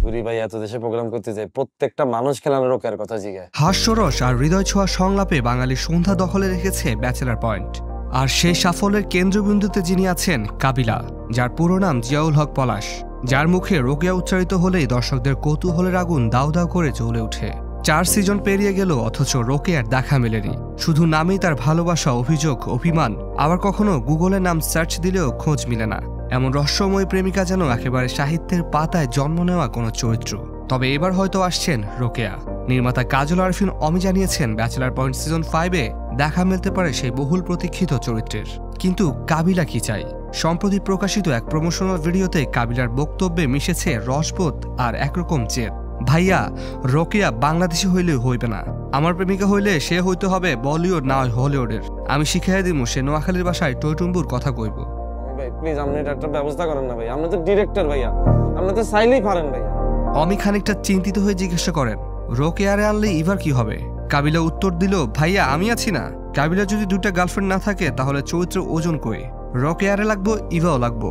তুরি ভাই এত দেশে প্রোগ্রাম করতে যায়, প্রত্যেকটা মানুষ খেলানো রোকেয়ার কথা জিগায়। হাস্যরস আর হৃদয় ছোঁয়া সংলাপে বাঙালির সন্ধ্যা দখলে রেখেছে ব্যাচেলার পয়েন্ট। আর সেই সাফল্যের কেন্দ্রবিন্দুতে যিনি আছেন কাবিলা, যার পুরো নাম জিয়াউল হক পলাশ, যার মুখে রোকেয়া উচ্চারিত হলেই দর্শকদের কৌতূহলের আগুন দাউ দাউ করে জ্বলে ওঠে। 4 সিজন পেরিয়ে গেল, অথচ রোকেয়ার দেখা মেলেনি। শুধু নামেই তার ভালোবাসা, অভিযোগ, অভিমান, আবার কখনো গুগলের নাম সার্চ দিলেও খোঁজ মিলে না। এমন রহস্যময় প্রেমিকা যেন একেবারে সাহিত্যের পাতায় জন্ম নেওয়া কোনো চরিত্র। তবে এবার হয়তো আসছেন রোকেয়া। নির্মাতা কাজল আরফিন অমি জানিয়েছেন, ব্যাচেলার পয়েন্ট সিজন 5-এ দেখা মিলতে পারে সেই বহুল প্রতীক্ষিত চরিত্রের। কিন্তু কাবিলা কি চাই? সম্প্রতি প্রকাশিত এক প্রমোশনাল ভিডিওতে কাবিলার বক্তব্যে মিশেছে রসবোধ আর একরকম জেদ। ভাইয়া, রোকেয়া বাংলাদেশি হইলেও হইবে না। আমার প্রেমিকা হইলে সে হইতে হবে বলিউড, না হয় হলিউডের। আমি শিখাইয়া দিমু সে নোয়াখালীর বাসায় টইটুম্বুর কথা কইব। ভাই প্লিজ আপনি এটা একটা ব্যবস্থা করেন না ভাই, আপনি তো ডিরেক্টর ভাইয়া, আপনি তো চাইলেই পারেন ভাইয়া। অমি খানিকটা চিন্তিত হয়ে জিজ্ঞাসা করেন, রোকেয়ারে আনলে ইভার কি হবে? কাবিলা উত্তর দিল, ভাইয়া আমি আছি না। কাবিলা যদি 2টা গার্লফ্রেন্ড না থাকে তাহলে চরিত্র ওজন কই? রোকেয়ারে লাগবো, ইভাও লাগবো।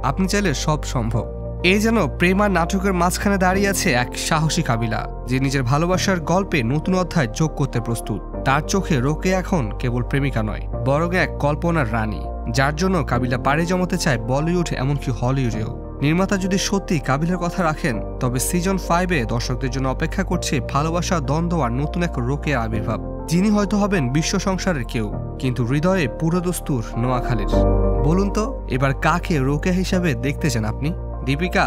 আপনি চাইলে সব সম্ভব। এই যেন প্রেম আর নাটকের মাঝখানে দাঁড়িয়ে আছে এক সাহসী কাবিলা, যে নিজের ভালোবাসার গল্পে নতুন অধ্যায় যোগ করতে প্রস্তুত। তার চোখে রোকেয়া এখন কেবল প্রেমিকা নয়, বরং এক কল্পনার রানী, যার জন্য কাবিলা পাড়ি জমাতে চায় বলিউড, এমনকি হলিউডেও। নির্মাতা যদি সত্যি কাবিলার কথা রাখেন, তবে সিজন 5-এ দর্শকদের জন্য অপেক্ষা করছে ভালোবাসা, দ্বন্দ্ব আর নতুন এক রোকেয়ার আবির্ভাব, যিনি হয়তো হবেন বিশ্ব সংসারের কেউ, কিন্তু হৃদয়ে পুরো দস্তুর নোয়াখালীর। বলুন তো, এবার কাকে রোকেয়া হিসাবে দেখতে চান আপনি? দীপিকা,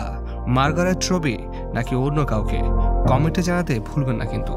মার্গারেট রবি, নাকি অন্য কাউকে? কমেন্টে জানাতে ভুলবেন না কিন্তু।